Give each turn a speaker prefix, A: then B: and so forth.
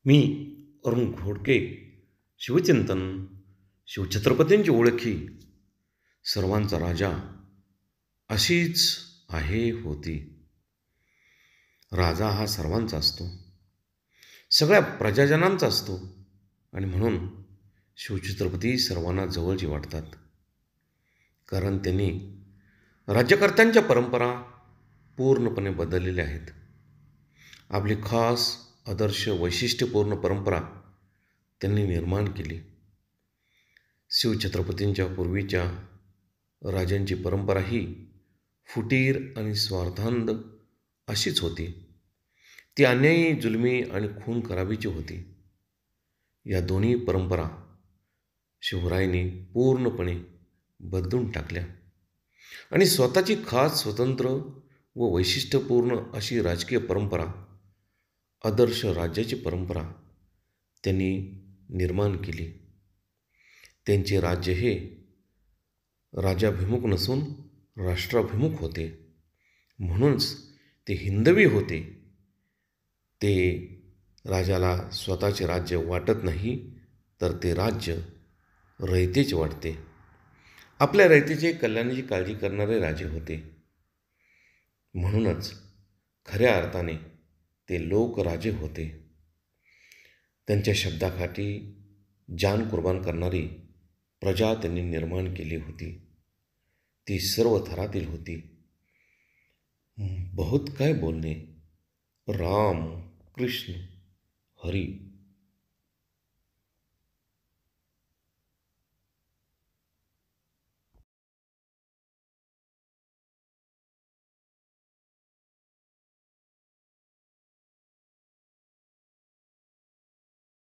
A: मी अरुण घोडके. शिवचिंतन, शिवछत्रपतींची ओळखी, सर्वांचा राजा अशीच आहे होती. राजा हा सर्वांचा असतो, सगळ्या प्रजाजनांचा असतो आणि म्हणून शिवछत्रपती सर्वांना जवळचे वाटतात. कारण त्यांनी राज्यकर्त्यांच्या परंपरा पूर्णपणे बदललेल्या आहेत. आपली खास आदर्श वैशिष्ट्यपूर्ण परंपरा त्यांनी निर्माण केली. शिवछत्रपतींच्या पूर्वीच्या राजांची परंपरा ही फुटीर आणि स्वार्थांध अशीच होती. ती अन्यायी, जुलमी आणि खून खराबीची होती. या दोन्ही परंपरा शिवरायांनी पूर्णपणे बदलून टाकल्या आणि स्वतःची खास, स्वतंत्र व वैशिष्ट्यपूर्ण अशी राजकीय परंपरा, आदर्श राज्याची परंपरा त्यांनी निर्माण केली. त्यांचे राज्य हे राजाभिमुख नसून राष्ट्राभिमुख होते. म्हणूनच ते हिंदवी होते. ते राजाला स्वतःचे राज्य वाटत नाही, तर ते राज्य रयतेचे वाटते. आपल्या रयतेचे कल्याणाची काळजी करणारे राजे होते. म्हणूनच खऱ्या अर्थाने ते लोकराजे होते. त्यांच्या शब्दाकाठी जान कुर्बान करणारी प्रजा त्यांनी निर्माण केली होती. ती सर्व थरातील होती. बहुत काय बोलणे. राम, कृष्ण, हरी